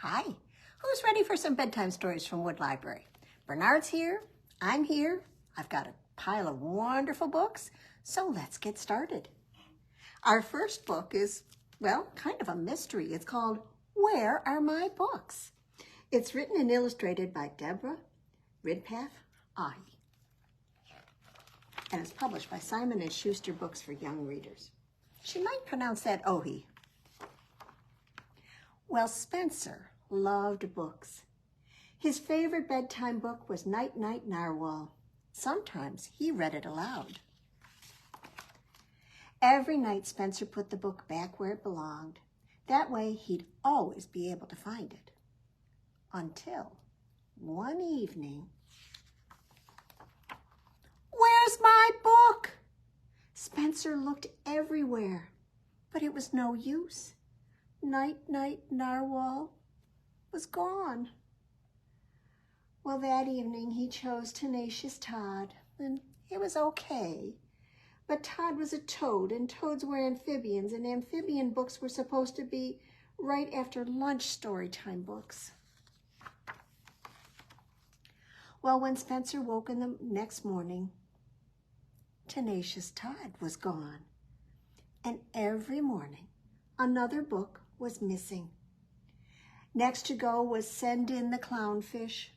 Hi, who's ready for some bedtime stories from Wood Library? Bernard's here, I'm here, I've got a pile of wonderful books, so let's get started. Our first book is, well, kind of a mystery. It's called Where Are My Books? It's written and illustrated by Deborah Ridpath, and it's published by Simon & Schuster Books for Young Readers. She might pronounce that Ohi. Well, Spencer loved books. His favorite bedtime book was Night Night Narwhal. Sometimes he read it aloud. Every night Spencer put the book back where it belonged. That way he'd always be able to find it. Until one evening, "Where's my book?" Spencer looked everywhere, but it was no use. Night Night Narwhal was gone. Well, that evening he chose Tenacious Todd, and it was okay. But Todd was a toad, and toads were amphibians, and amphibian books were supposed to be right after lunch storytime books. Well, when Spencer woke in the next morning, Tenacious Todd was gone. And every morning, another book was missing. Next to go was Send in the Clownfish.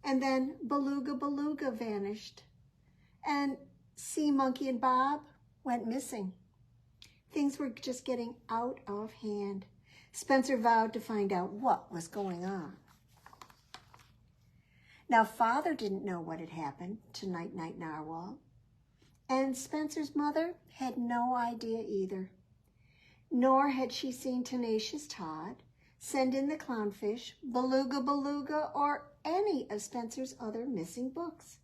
And then Beluga Beluga vanished. And Sea Monkey and Bob went missing. Things were just getting out of hand. Spencer vowed to find out what was going on. Now, Father didn't know what had happened to Night Night Narwhal. And Spencer's mother had no idea either. Nor had she seen Tenacious Todd, Send in the Clownfish, Beluga Beluga, or any of Spencer's other missing books.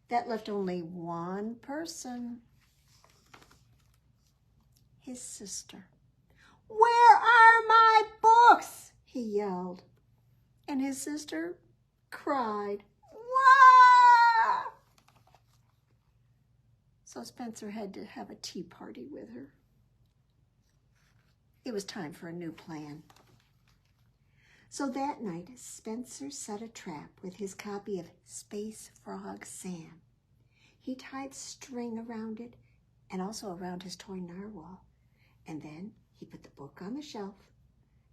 That left only one person, his sister. "Where are my books?" he yelled. And his sister cried, "Wah!" So Spencer had to have a tea party with her. It was time for a new plan. So that night, Spencer set a trap with his copy of Space Frog Sam. He tied string around it and also around his toy narwhal. And then he put the book on the shelf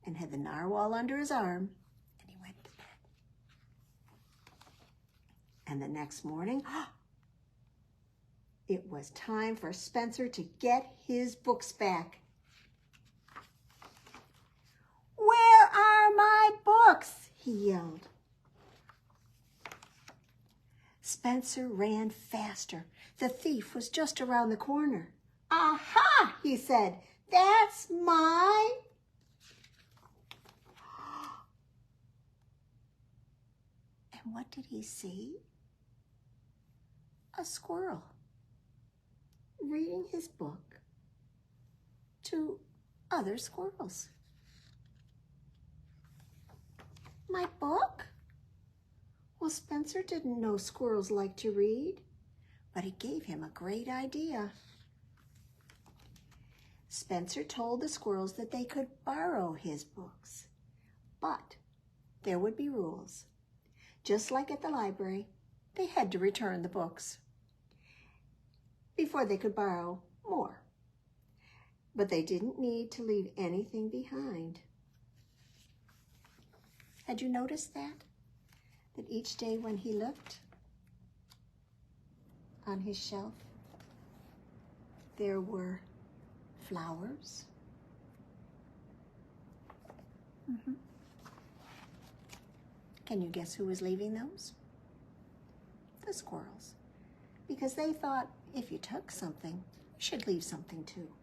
and had the narwhal under his arm, and he went to bed. And the next morning, it was time for Spencer to get his books back. "Where are my books?" he yelled. Spencer ran faster. The thief was just around the corner. "Aha!" he said. "That's mine." And what did he see? A squirrel reading his book to other squirrels. "My book?" Well, Spencer didn't know squirrels liked to read, but it gave him a great idea. Spencer told the squirrels that they could borrow his books, but there would be rules. Just like at the library, they had to return the books before they could borrow more. But they didn't need to leave anything behind. Had you noticed that? That each day when he looked on his shelf, there were flowers. Can you guess who was leaving those? The squirrels. Because they thought if you took something, you should leave something too.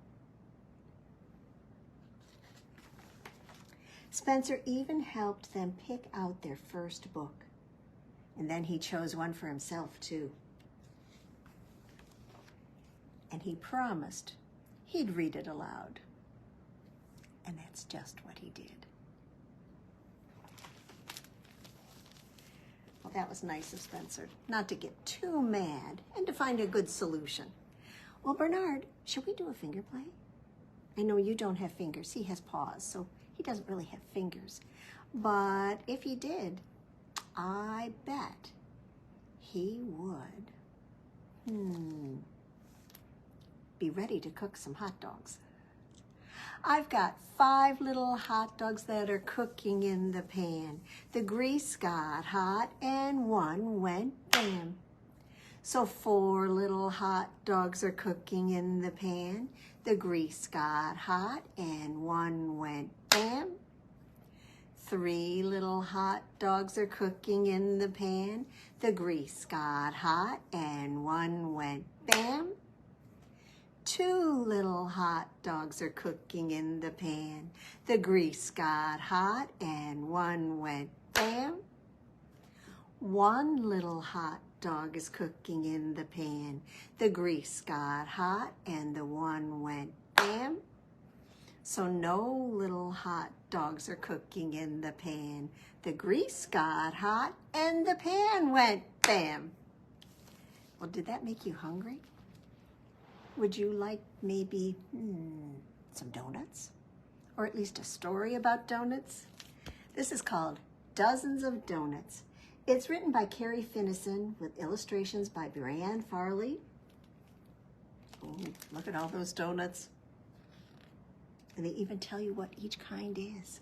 Spencer even helped them pick out their first book. And then he chose one for himself too. And he promised he'd read it aloud. And that's just what he did. Well, that was nice of Spencer, not to get too mad and to find a good solution. Well, Bernard, should we do a finger play? I know you don't have fingers. He has paws, so he doesn't really have fingers. But if he did, I bet he would. Be ready to cook some hot dogs. I've got 5 little hot dogs that are cooking in the pan. The grease got hot and one went bam. So 4 little hot dogs are cooking in the pan. The grease got hot and one went bam. 3 little hot dogs are cooking in the pan. The grease got hot and one went bam. 2 little hot dogs are cooking in the pan. The grease got hot and one went bam. 1 little hot dog is cooking in the pan. The grease got hot and the one went bam. So no little hot dogs are cooking in the pan. The grease got hot and the pan went bam. Well, did that make you hungry? Would you like maybe some donuts? Or at least a story about donuts? This is called Dozens of Doughnuts. It's written by Carrie Finison with illustrations by Brianne Farley. Oh, look at all those donuts. And they even tell you what each kind is.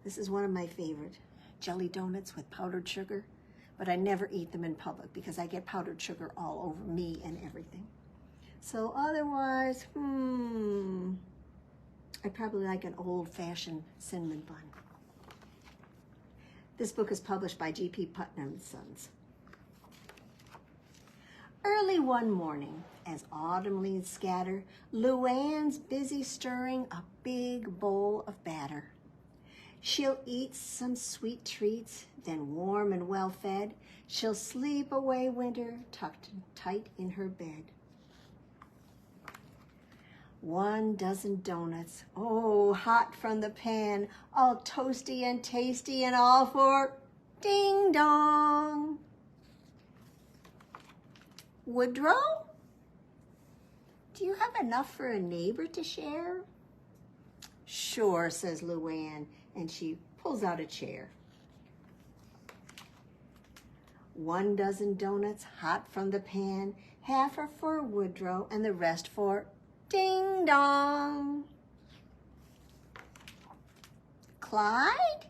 This is one of my favorite, jelly donuts with powdered sugar, but I never eat them in public because I get powdered sugar all over me and everything. So otherwise, I probably like an old-fashioned cinnamon bun. This book is published by G.P. Putnam and Sons. Early one morning, as autumn leaves scatter, Luann's busy stirring a big bowl of batter. She'll eat some sweet treats, then warm and well-fed, she'll sleep away winter tucked tight in her bed. 1 dozen doughnuts, oh, hot from the pan, all toasty and tasty and all for ding dong. Woodrow, do you have enough for a neighbor to share? Sure, says Luann, and she pulls out a chair. 1 dozen doughnuts, hot from the pan, half are for Woodrow and the rest for ding dong. Clyde?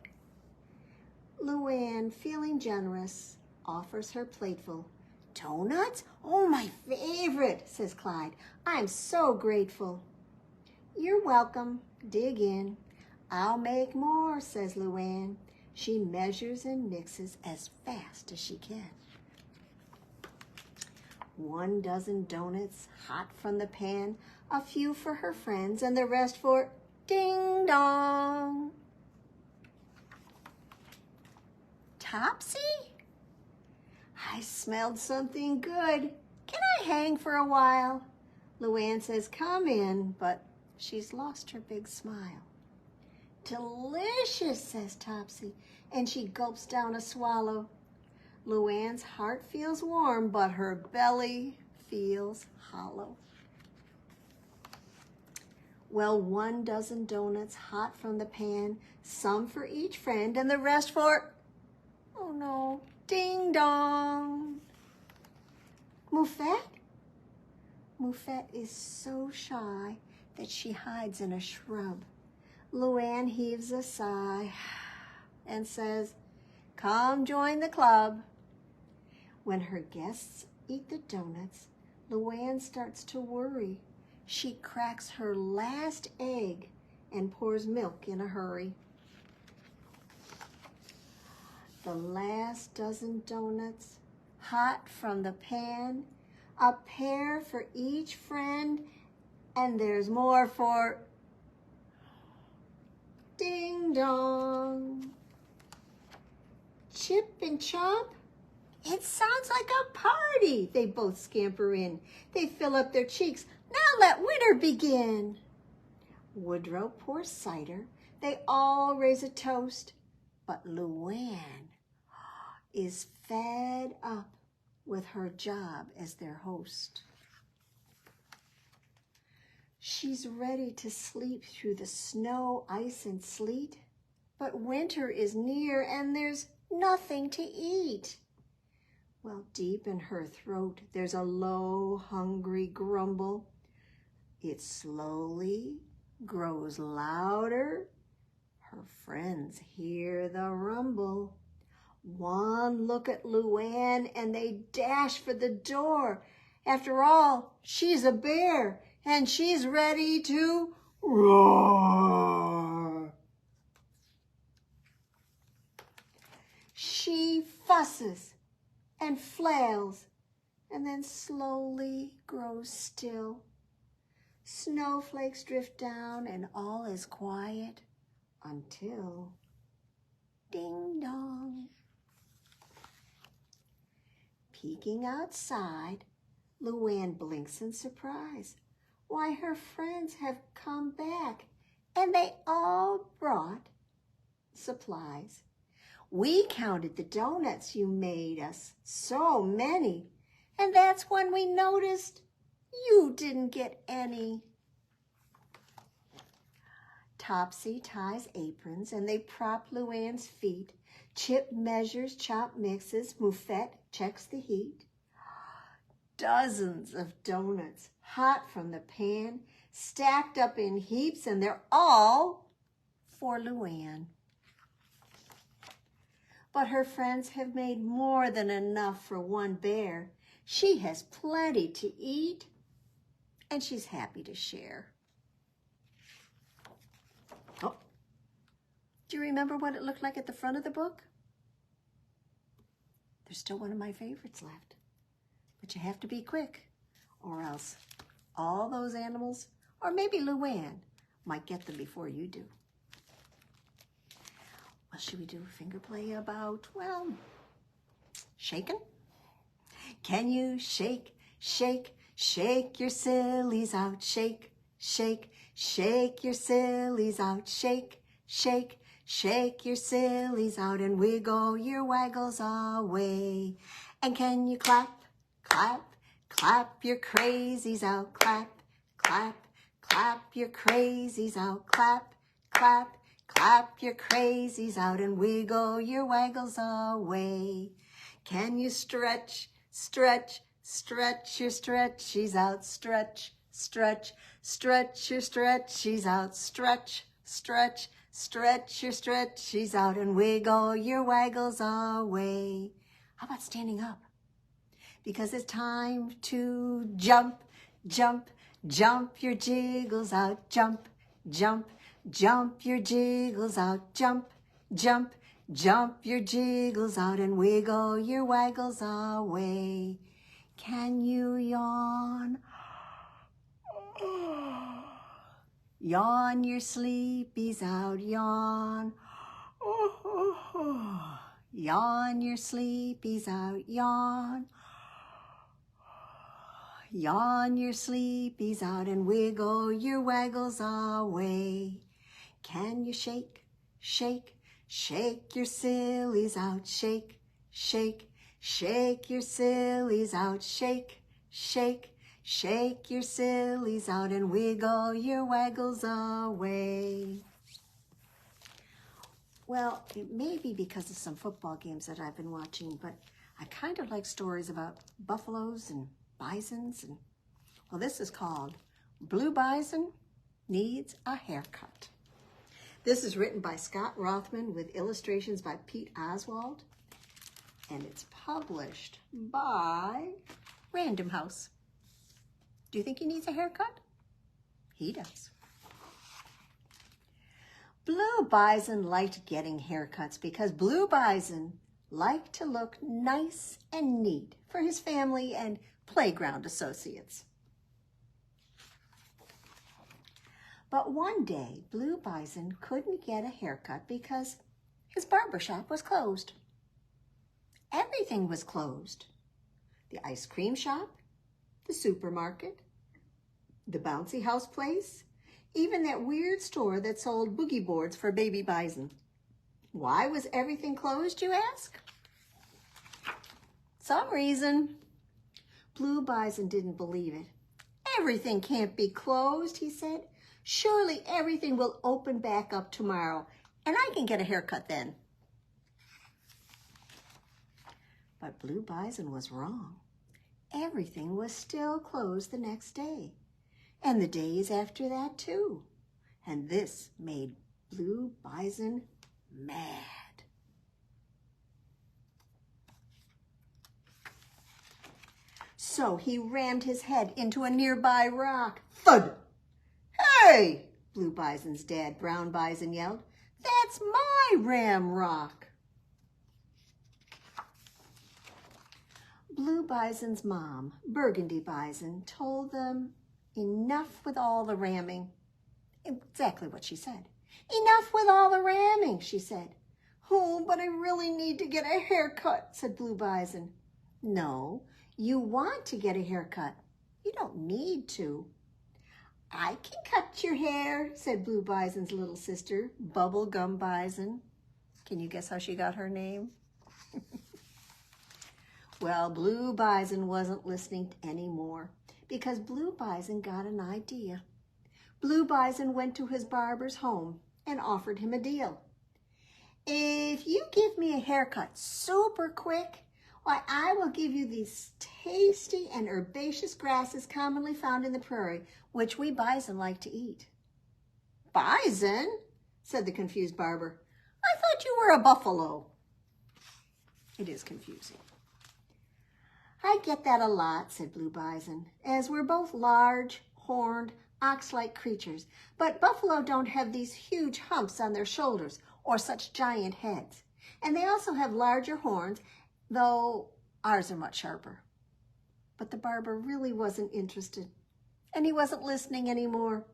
Luann, feeling generous, offers her plateful. Doughnuts? Oh, my favorite, says Clyde. I'm so grateful. You're welcome. Dig in. I'll make more, says Luann. She measures and mixes as fast as she can. 1 dozen doughnuts, hot from the pan, a few for her friends and the rest for ding dong. Topsy? I smelled something good. Can I hang for a while? Luann says, come in, but she's lost her big smile. Delicious, says Topsy, and she gulps down a swallow. Luann's heart feels warm, but her belly feels hollow. Well, 1 dozen doughnuts hot from the pan, some for each friend and the rest for, oh no, ding dong. Moufette? Moufette is so shy that she hides in a shrub. Luann heaves a sigh and says, come join the club. When her guests eat the doughnuts, Luann starts to worry. She cracks her last egg and pours milk in a hurry. The last dozen doughnuts, hot from the pan, a pair for each friend, and there's more for ding dong. Chip and Chomp? It sounds like a party. They both scamper in. They fill up their cheeks. Now let winter begin. Woodrow pours cider. They all raise a toast. But Luann is fed up with her job as their host. She's ready to sleep through the snow, ice, and sleet, but winter is near and there's nothing to eat. Well, deep in her throat, there's a low, hungry grumble. It slowly grows louder. Her friends hear the rumble. One look at Luann and they dash for the door. After all, she's a bear and she's ready to roar. She fusses and flails and then slowly grows still. Snowflakes drift down and all is quiet until ding dong. Peeking outside, Luann blinks in surprise. Why, her friends have come back and they all brought supplies. We counted the doughnuts you made us, so many, and that's when we noticed you didn't get any. Topsy ties aprons and they prop Luann's feet. Chip measures, Chop mixes, Moufette checks the heat. Dozens of doughnuts, hot from the pan, stacked up in heaps, and they're all for Luann. But her friends have made more than enough for one bear. She has plenty to eat, and she's happy to share. Oh, do you remember what it looked like at the front of the book? There's still one of my favorites left, but you have to be quick, or else all those animals, or maybe Luann, might get them before you do. Well, should we do a finger play about, well, shaking? Can you shake, shake, shake your sillies out? Shake, shake, shake your sillies out. Shake, shake, shake your sillies out and wiggle your waggles away. And can you clap, clap, clap your crazies out? Clap, clap, clap your crazies out. Clap, clap, clap your crazies out and wiggle your waggles away. Can you stretch, stretch, stretch your stretchies out? Stretch, stretch, stretch your stretchies out. Stretch, stretch, stretch your stretchies out and wiggle your waggles away. How about standing up? Because it's time to jump, jump, jump your jiggles out. Jump, jump, jump your jiggles out. Jump, jump, jump your jiggles out and wiggle your waggles away. Can you yawn? Yawn your sleepies out. Yawn. Yawn your sleepies out. Yawn. Yawn your sleepies out and wiggle your waggles away. Can you shake, shake, shake your sillies out? Shake, shake, shake your sillies out. Shake, shake, shake your sillies out and wiggle your waggles away. Well, it may be because of some football games that I've been watching, but I kind of like stories about buffaloes and bisons. And well, this is called Blue Bison Needs a Haircut. This is written by Scott Rothman with illustrations by Pete Oswald, and it's published by Random House. Do you think he needs a haircut? He does. Blue Bison liked getting haircuts because Blue Bison liked to look nice and neat for his family and playground associates. But one day, Blue Bison couldn't get a haircut because his barber shop was closed. Everything was closed. The ice cream shop, the supermarket, the bouncy house place, even that weird store that sold boogie boards for baby bison. Why was everything closed, you ask? Some reason. Blue Bison didn't believe it. Everything can't be closed, he said. Surely everything will open back up tomorrow. and I can get a haircut then. But Blue Bison was wrong. Everything was still closed the next day, and the days after that too. And this made Blue Bison mad. So he rammed his head into a nearby rock. Thud! Hey! Blue Bison's dad, Brown Bison, yelled. That's my ram rock. Blue Bison's mom, Burgundy Bison, told them, enough with all the ramming. Exactly what she said. Enough with all the ramming, she said. Oh, but I really need to get a haircut, said Blue Bison. No, you want to get a haircut. You don't need to. I can cut your hair, said Blue Bison's little sister, Bubblegum Bison. Can you guess how she got her name? Well, Blue Bison wasn't listening anymore because Blue Bison got an idea. Blue Bison went to his barber's home and offered him a deal. If you give me a haircut super quick, why, I will give you these tasty and herbaceous grasses commonly found in the prairie, which we bison like to eat. Bison? Said the confused barber. I thought you were a buffalo. It is confusing. I get that a lot, said Blue Bison, as we're both large, horned, ox-like creatures, but buffalo don't have these huge humps on their shoulders or such giant heads. And they also have larger horns, though ours are much sharper. But the barber really wasn't interested, and he wasn't listening anymore.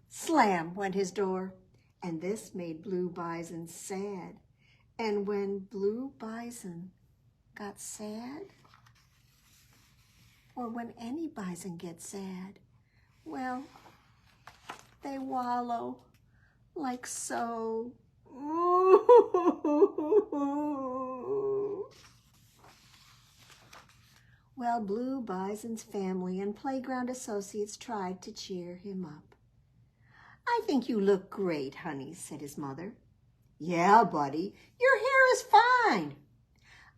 Slam went his door, and this made Blue Bison sad. And when Blue Bison got sad, or when any bison gets sad, well, they wallow like so. Well, Blue Bison's family and playground associates tried to cheer him up. I think you look great, honey, said his mother. Yeah, buddy, your hair is fine.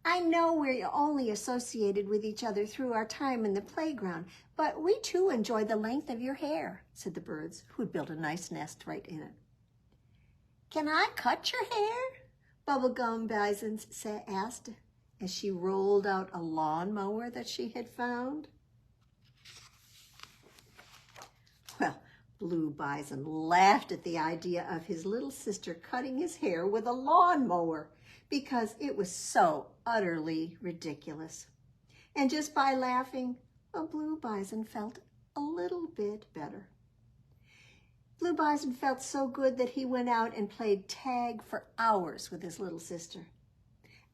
I know we're only associated with each other through our time in the playground, but we too enjoy the length of your hair, said the birds, who'd built a nice nest right in it. Can I cut your hair? Bubblegum Bison asked as she rolled out a lawnmower that she had found. Well, Blue Bison laughed at the idea of his little sister cutting his hair with a lawnmower because it was so utterly ridiculous. And just by laughing, Blue Bison felt a little bit better. Blue Bison felt so good that he went out and played tag for hours with his little sister.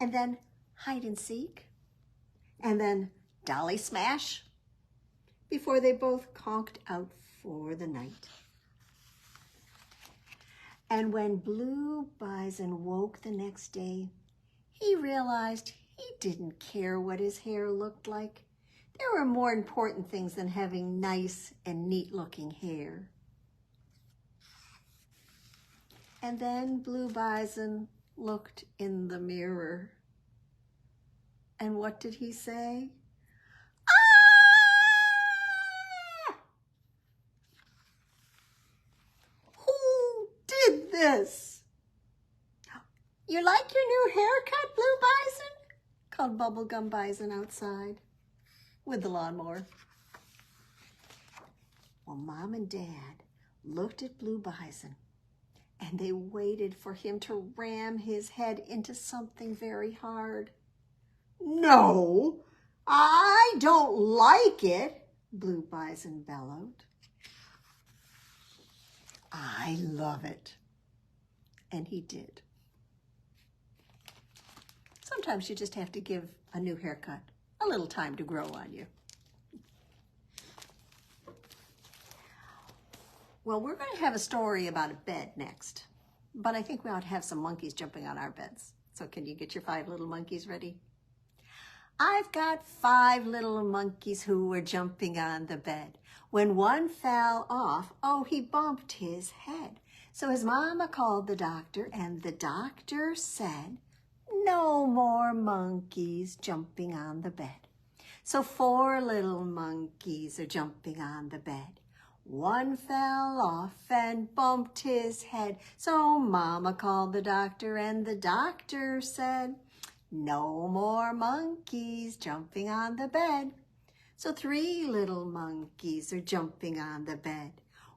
And then hide and seek. And then dolly smash before they both conked out for the night. And when Blue Bison woke the next day, he realized he didn't care what his hair looked like. There were more important things than having nice and neat-looking hair. And then Blue Bison looked in the mirror. And what did he say? Ah! Who did this? You like your new haircut, Blue Bison? Called Bubblegum Bison outside with the lawnmower. Well, Mom and Dad looked at Blue Bison and they waited for him to ram his head into something very hard. No, I don't like it, Blue Bison bellowed. I love it. And he did. Sometimes you just have to give a new haircut a little time to grow on you. Well, we're going to have a story about a bed next, but I think we ought to have some monkeys jumping on our beds. So can you get your 5 little monkeys ready? I've got 5 little monkeys who were jumping on the bed. When one fell off, oh, he bumped his head. So his mama called the doctor, and the doctor said, no more monkeys jumping on the bed. So 4 little monkeys are jumping on the bed. One fell off and bumped his head. So mama called the doctor, and the doctor said, no more monkeys jumping on the bed. So 3 little monkeys are jumping on the bed.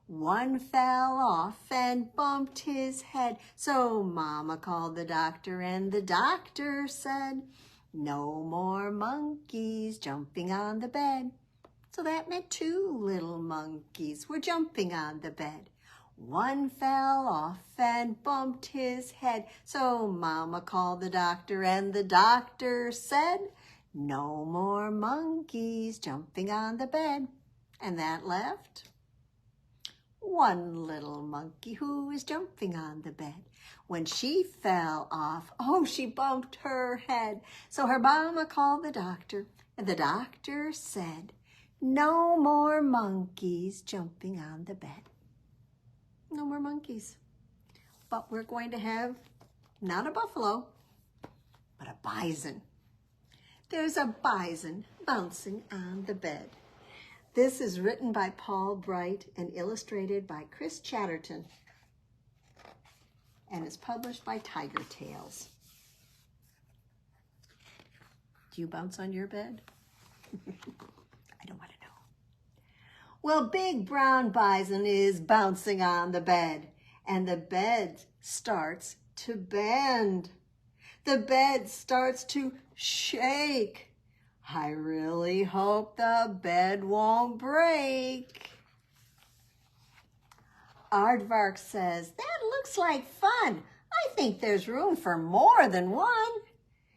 One fell off and bumped his head. So mama called the doctor, and the doctor said, no more monkeys jumping on the bed. So that meant 2 little monkeys were jumping on the bed. One fell off and bumped his head. So mama called the doctor, and the doctor said, no more monkeys jumping on the bed. And that left 1 little monkey who was jumping on the bed. When she fell off, oh, she bumped her head. So her mama called the doctor, and the doctor said, no more monkeys jumping on the bed. No more monkeys. But we're going to have not a buffalo, but a bison. There's a bison bouncing on the bed. This is written by Paul Bright and illustrated by Chris Chatterton, and is published by Tiger Tales. Do you bounce on your bed? I don't want to know. Well, Big Brown Bison is bouncing on the bed, and the bed starts to bend. The bed starts to shake. I really hope the bed won't break. Aardvark says, that looks like fun. I think there's room for more than one.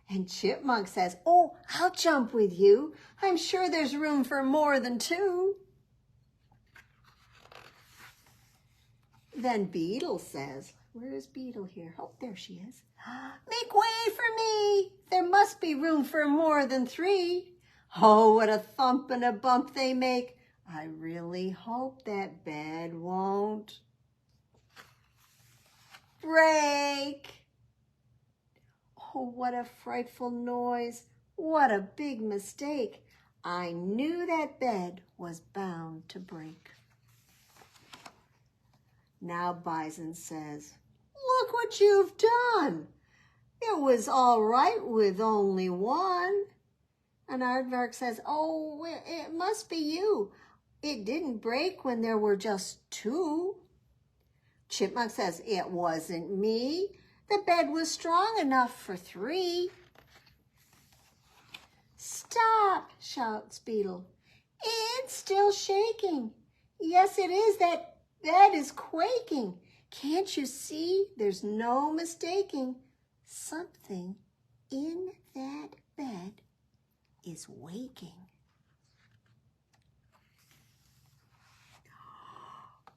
And Chipmunk says, oh, I'll jump with you. I'm sure there's room for more than 2. Then Beetle says, where is Beetle here? Oh, there she is. Make way for me. There must be room for more than 3. Oh, what a thump and a bump they make. I really hope that bed won't break. Oh, what a frightful noise. What a big mistake. I knew that bed was bound to break. Now Bison says, look what you've done. It was all right with only 1. And Aardvark says, oh, it must be you. It didn't break when there were just 2. Chipmunk says, it wasn't me. The bed was strong enough for 3. Stop, shouts Beetle. It's still shaking. Yes, it is. That bed is quaking. Can't you see? There's no mistaking. Something in that bed is waking.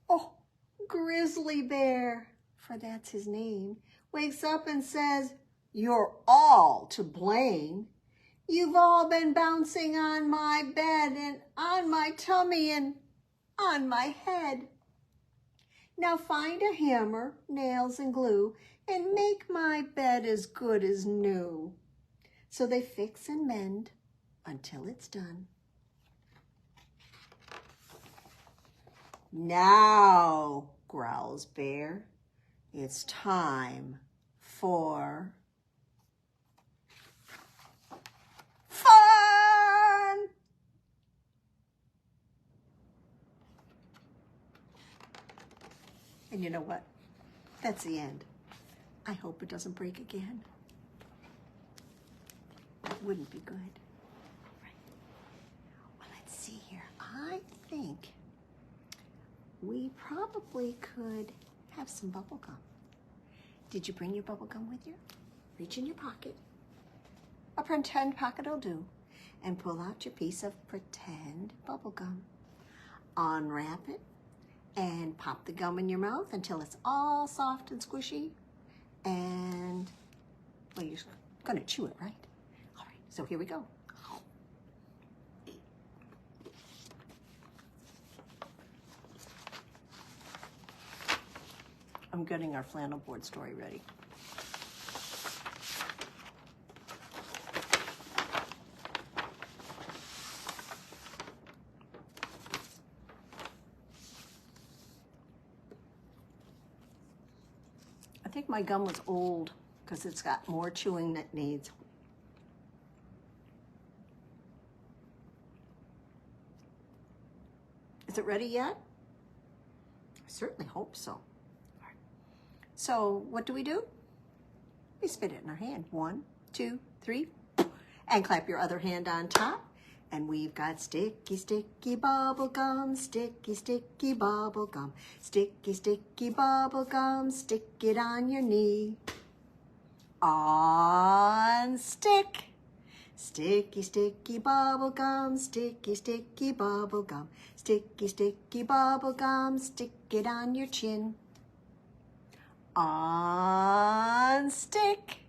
Oh, Grizzly Bear, for that's his name, wakes up and says, you're all to blame. You've all been bouncing on my bed and on my tummy and on my head. Now find a hammer, nails, and glue and make my bed as good as new. So they fix and mend until it's done. Now, growls Bear, it's time for fun! And you know what? That's the end. I hope it doesn't break again. That wouldn't be good. Right. Well, let's see here. I think we probably could have some bubble gum. Did you bring your bubble gum with you? Reach in your pocket. A pretend pocket will do. And pull out your piece of pretend bubble gum. Unwrap it and pop the gum in your mouth until it's all soft and squishy. And, well, you're gonna chew it, right? All right, so here we go. I'm getting our flannel board story ready. I think my gum was old because it's got more chewing than it needs. Is it ready yet? I certainly hope so. So what do? We spit it in our hand. 1, 2, 3, and clap your other hand on top. And we've got sticky, sticky bubble gum, sticky, sticky bubble gum, sticky, sticky bubble gum, stick it on your knee. On stick. Sticky, sticky bubble gum, sticky, sticky bubble gum, sticky, sticky bubble gum, stick it on your chin. On stick.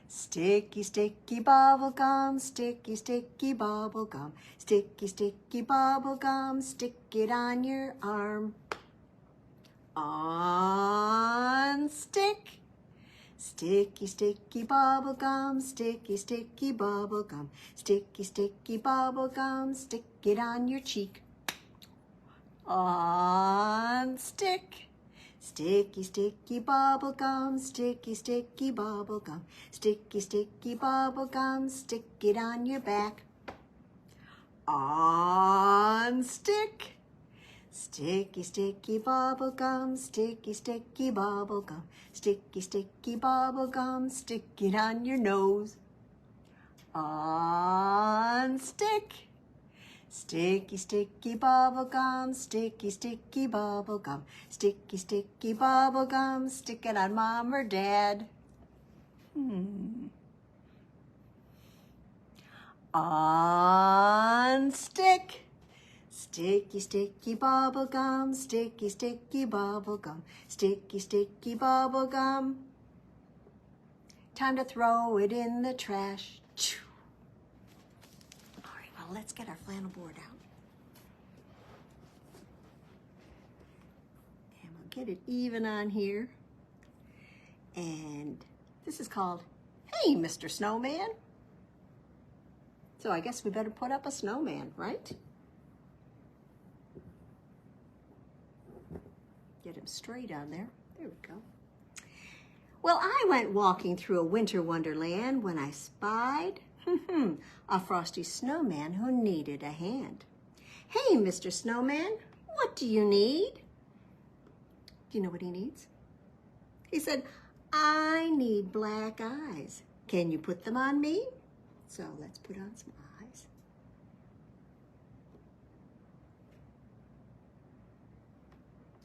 Sticky, sticky bubble gum, sticky, sticky bubble gum, sticky, sticky bubble gum, stick it on your arm. On stick. Sticky, sticky bubble gum, sticky, sticky bubble gum, sticky, sticky bubble gum, stick it on your cheek. On stick. Sticky, sticky bubble gum, sticky, sticky bubble gum, sticky, sticky bubble gum, stick it on your back. On stick. Sticky, sticky bubble gum, sticky, sticky bubble gum, sticky, sticky bubble gum, stick it on your nose. On stick. Sticky, sticky bubble gum, sticky, sticky bubble gum, sticky, sticky bubble gum, stick it on mom or dad. On stick. Sticky, sticky bubble gum, sticky, sticky bubble gum, sticky, sticky bubble gum. Time to throw it in the trash. All right, well, let's get our flannel board out. And we'll get it even on here. And this is called, Hey, Mr. Snowman. So I guess we better put up a snowman, right? Get him straight on there. There we go. Well, I went walking through a winter wonderland when I spied a frosty snowman who needed a hand. Hey, Mr. Snowman, what do you need? Do you know what he needs? He said, I need black eyes. Can you put them on me? So let's put on some eyes.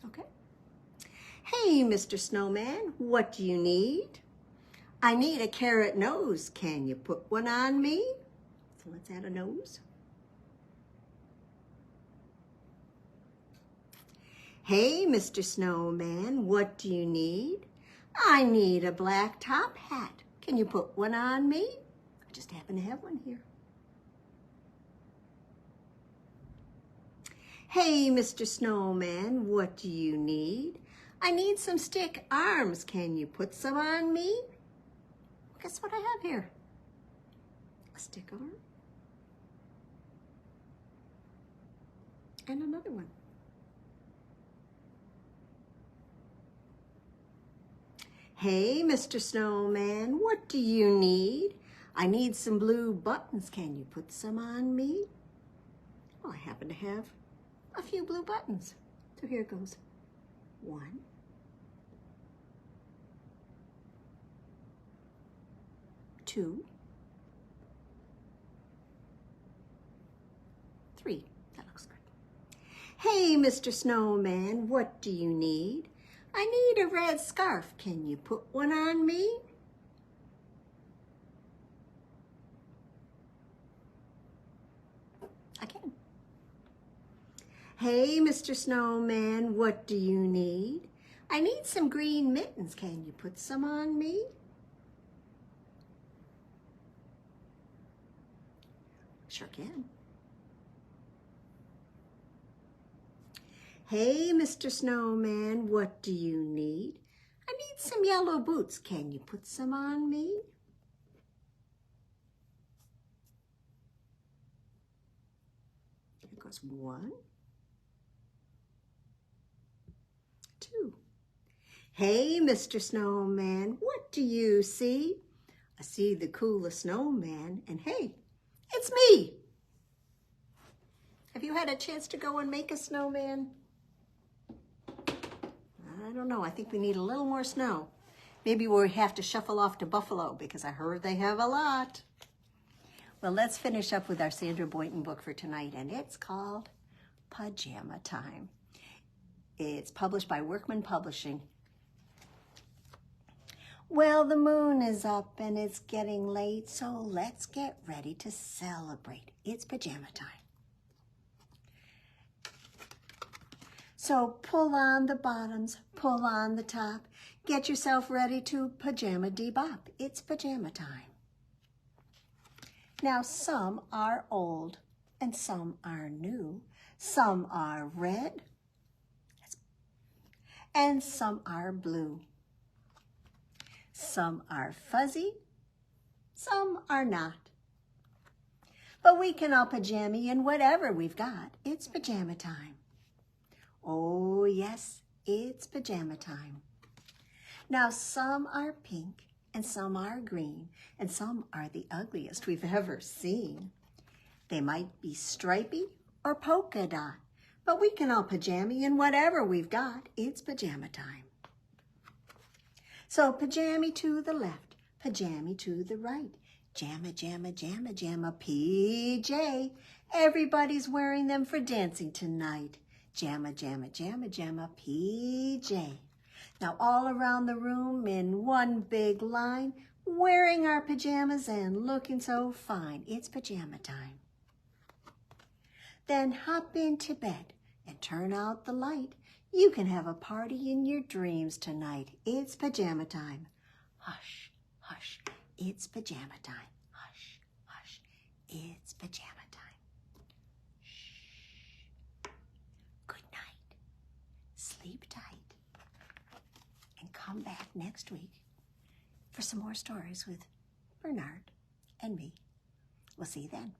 Okay. Hey, Mr. Snowman, what do you need? I need a carrot nose. Can you put one on me? So let's add a nose. Hey, Mr. Snowman, what do you need? I need a black top hat. Can you put one on me? I just happen to have one here. Hey, Mr. Snowman, what do you need? I need some stick arms. Can you put some on me? Guess what I have here? A stick arm. And another one. Hey, Mr. Snowman, what do you need? I need some blue buttons. Can you put some on me? Well, I happen to have a few blue buttons. So here goes. 1, 2, 3. That looks good. Hey, Mr. Snowman, what do you need? I need a red scarf. Can you put one on me? I can. Hey, Mr. Snowman, what do you need? I need some green mittens. Can you put some on me? Sure can. Hey, Mr. Snowman, what do you need? I need some yellow boots. Can you put some on me? Here goes 1, 2. Hey, Mr. Snowman, what do you see? I see the coolest snowman, and hey, it's me. Have you had a chance to go and make a snowman? I don't know. I think we need a little more snow. Maybe we'll have to shuffle off to Buffalo because I heard they have a lot. Well, let's finish up with our Sandra Boynton book for tonight, and it's called Pajama Time. It's published by Workman Publishing. Well, the moon is up and it's getting late, so let's get ready to celebrate. It's pajama time. So pull on the bottoms, pull on the top, get yourself ready to pajama dee-bop. It's pajama time. Now some are old and some are new. Some are red and some are blue. Some are fuzzy, some are not. But we can all pajama in whatever we've got. It's pajama time. Oh yes, it's pajama time. Now some are pink and some are green and some are the ugliest we've ever seen. They might be stripy or polka dot, but we can all pajama in whatever we've got. It's pajama time. So pajama to the left, pajama to the right. Jamma, jamma, jamma, jamma, PJ. Everybody's wearing them for dancing tonight. Jamma, jamma, jamma, jamma, PJ. Now all around the room in one big line, wearing our pajamas and looking so fine. It's pajama time. Then hop into bed and turn out the light. You can have a party in your dreams tonight. It's pajama time. Hush, hush, it's pajama time. Hush, hush, it's pajama time. Shh. Good night. Sleep tight. And come back next week for some more stories with Bernard and me. We'll see you then.